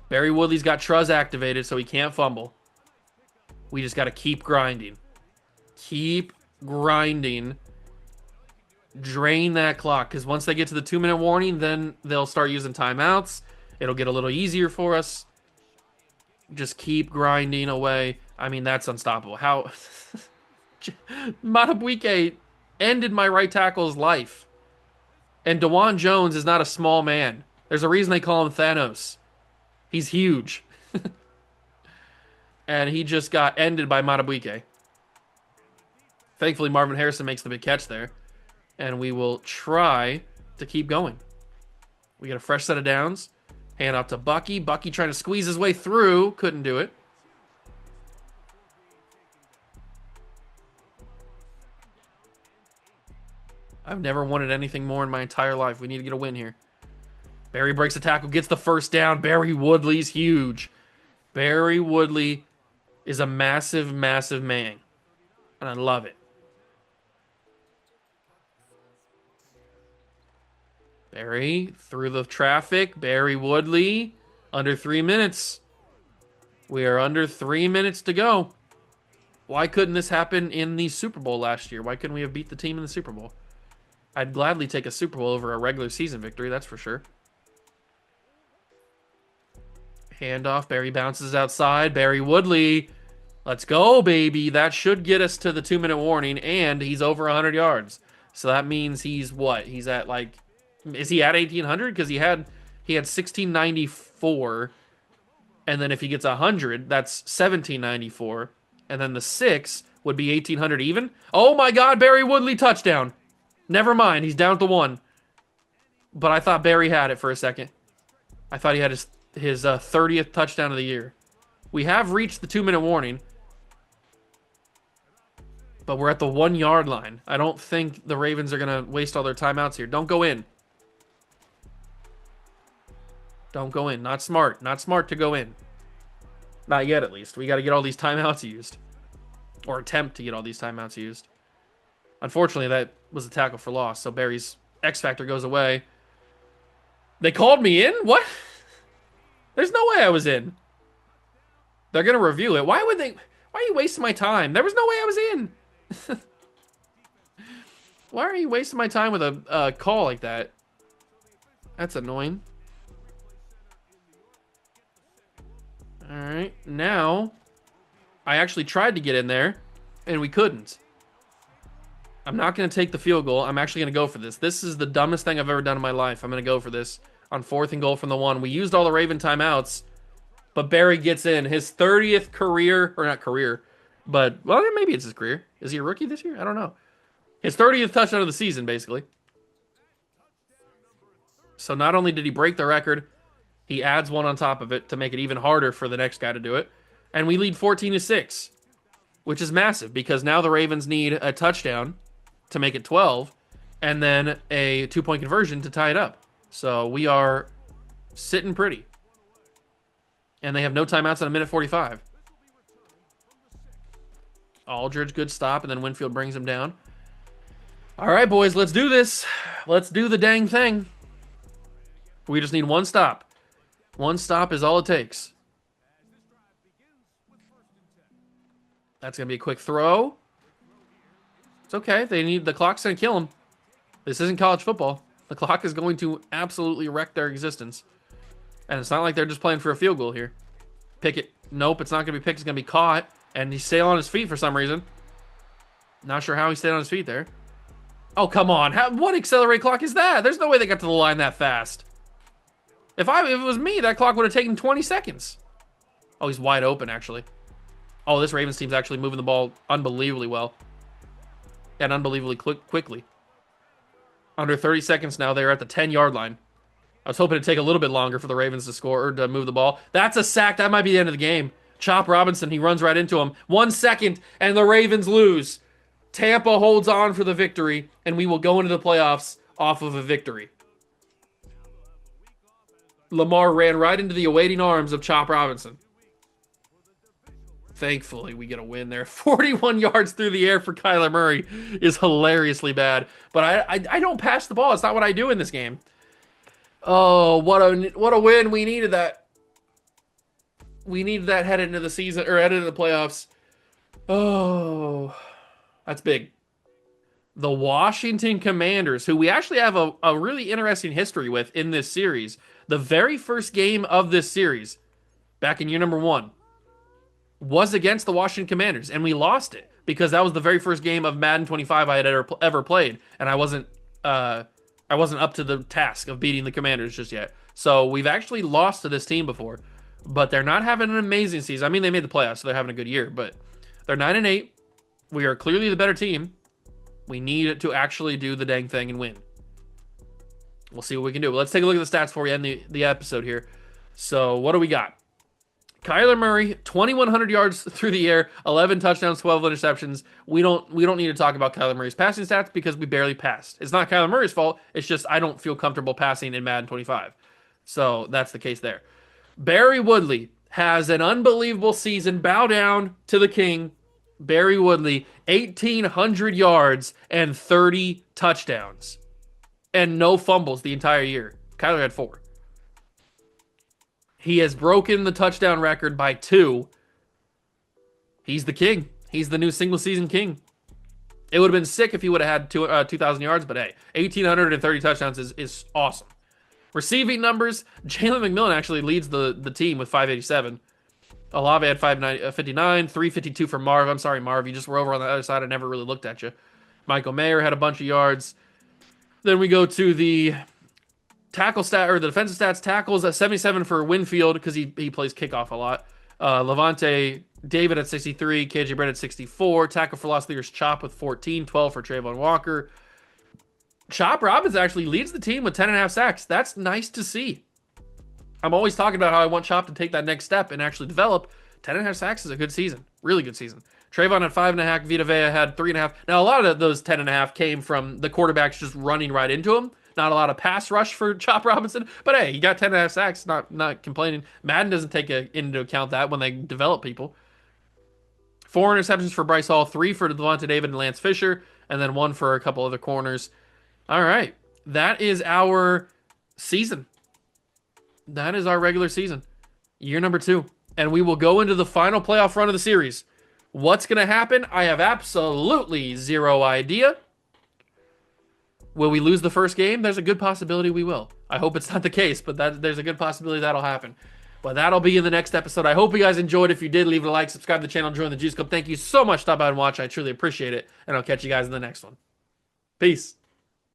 Barry Woodley's got Truz activated, so he can't fumble. We just got to keep grinding. Keep grinding. Drain that clock, because once they get to the 2-minute warning, then they'll start using timeouts. It'll get a little easier for us. Just keep grinding away. I mean, that's unstoppable. How Matabuike ended my right tackle's life. And DeJuan Jones is not a small man. There's a reason they call him Thanos. He's huge. And he just got ended by Matabuike. Thankfully, Marvin Harrison makes the big catch there. And we will try to keep going. We got a fresh set of downs. Hand off to Bucky. Bucky trying to squeeze his way through. Couldn't do it. I've never wanted anything more in my entire life. We need to get a win here. Barry breaks the tackle, gets the first down. Barry Woodley's huge. Barry Woodley is a massive, massive man. And I love it. Barry through the traffic. Barry Woodley. Under 3 minutes. We are under 3 minutes to go. Why couldn't this happen in the Super Bowl last year? Why couldn't we have beat the team in the Super Bowl? I'd gladly take a Super Bowl over a regular season victory, that's for sure. Handoff. Barry bounces outside. Barry Woodley. Let's go, baby. That should get us to the 2-minute warning, and he's over 100 yards. So that means he's what? He's at like... Is he at 1,800? Because he had 1,694, and then if he gets 100, that's 1,794, and then the 6 would be 1,800 even. Oh my God, Barry Woodley touchdown. Never mind, he's down to 1. But I thought Barry had it for a second. I thought he had his 30th touchdown of the year. We have reached the 2-minute warning, but we're at the 1-yard line. I don't think the Ravens are going to waste all their timeouts here. Don't go in. Don't go in. Not smart. Not smart to go in. Not yet, at least. We got to get all these timeouts used. Or attempt to get all these timeouts used. Unfortunately, that was a tackle for loss, so Barry's X Factor goes away. They called me in? What? There's no way I was in. They're going to review it. Why are you wasting my time? There was no way I was in. Why are you wasting my time with a call like that? That's annoying. All right, now I actually tried to get in there, and we couldn't. I'm not going to take the field goal. I'm actually going to go for this. This is the dumbest thing I've ever done in my life. I'm going to go for this on 4th and goal from the 1. We used all the Raven timeouts, but Barry gets in. His 30th career, or not career, but, well, maybe it's his career. Is he a rookie this year? I don't know. His 30th touchdown of the season, basically. So not only did he break the record, he adds one on top of it to make it even harder for the next guy to do it. And we lead 14-6, which is massive because now the Ravens need a touchdown to make it 12 and then a 2-point conversion to tie it up. So we are sitting pretty. And they have no timeouts at 1:45. Aldridge, good stop, and then Winfield brings him down. All right, boys, let's do this. Let's do the dang thing. We just need one stop. One stop is all it takes. That's going to be a quick throw. It's okay. The clock's going to kill them. This isn't college football. The clock is going to absolutely wreck their existence. And it's not like they're just playing for a field goal here. Pickett. Nope, it's not going to be picked. It's going to be caught. And he stayed on his feet for some reason. Not sure how he stayed on his feet there. Oh, come on. What accelerate clock is that? There's no way they got to the line that fast. If it was me, that clock would have taken 20 seconds. Oh, he's wide open, actually. Oh, this Ravens team's actually moving the ball unbelievably well. And unbelievably quickly. Under 30 seconds now, they're at the 10-yard line. I was hoping it'd take a little bit longer for the Ravens to score or to move the ball. That's a sack. That might be the end of the game. Chop Robinson, he runs right into him. 1 second, and the Ravens lose. Tampa holds on for the victory, and we will go into the playoffs off of a victory. Lamar ran right into the awaiting arms of Chop Robinson. Thankfully, we get a win there. 41 yards through the air for Kyler Murray is hilariously bad. But I don't pass the ball. It's not what I do in this game. Oh, what a win. We needed that. We needed that headed into the season, or headed into the playoffs. Oh, that's big. The Washington Commanders, who we actually have a really interesting history with in this series. The very first game of this series, back in year number 1, was against the Washington Commanders, and we lost it because that was the very first game of Madden 25 I had ever played, and I wasn't up to the task of beating the Commanders just yet. So we've actually lost to this team before, but they're not having an amazing season. I mean, they made the playoffs, so they're having a good year, but they're 9-8. We are clearly the better team. We need to actually do the dang thing and win. We'll see what we can do. But let's take a look at the stats before we end the episode here. So what do we got? Kyler Murray, 2,100 yards through the air, 11 touchdowns, 12 interceptions. We don't need to talk about Kyler Murray's passing stats because we barely passed. It's not Kyler Murray's fault. It's just I don't feel comfortable passing in Madden 25. So that's the case there. Barry Woodley has an unbelievable season. Bow down to the king. Barry Woodley, 1,800 yards and 30 touchdowns. And no fumbles the entire year. Kyler had 4. He has broken the touchdown record by 2. He's the king. He's the new single-season king. It would have been sick if he would have had 2,000 yards, but hey, 1,830 touchdowns is awesome. Receiving numbers, Jalen McMillan actually leads the team with 587. Olave had 559, 352 for Marv. I'm sorry, Marv, you just were over on the other side. I never really looked at you. Michael Mayer had a bunch of yards. Then we go to the tackle stat, or the defensive stats. Tackles at 77 for Winfield because he plays kickoff a lot. Levante David at 63, KJ Brett at 64. Tackle for loss leaders Chop with 14, 12 for Trayvon Walker. Chop Robbins actually leads the team with 10.5 sacks. That's nice to see. I'm always talking about how I want Chop to take that next step and actually develop. 10.5 sacks is a good season. Really good season. Trayvon had 5.5. Vita Vea had 3.5. Now, a lot of those 10.5 came from the quarterbacks just running right into him. Not a lot of pass rush for Chop Robinson, but hey, he got 10.5 sacks. Not complaining. Madden doesn't take into account that when they develop people. 4 interceptions for Bryce Hall, 3 for Devonta David and Lance Fisher, and then 1 for a couple other corners. All right, that is our season. That is our regular season, year number 2. And we will go into the final playoff run of the series. What's going to happen? I have absolutely zero idea. Will we lose the first game? There's a good possibility we will. I hope it's not the case, but there's a good possibility that'll happen. But that'll be in the next episode. I hope you guys enjoyed. If you did, leave it a like, subscribe to the channel, join the Juice Club. Thank you so much for stopping by and watching. I truly appreciate it. And I'll catch you guys in the next one. Peace.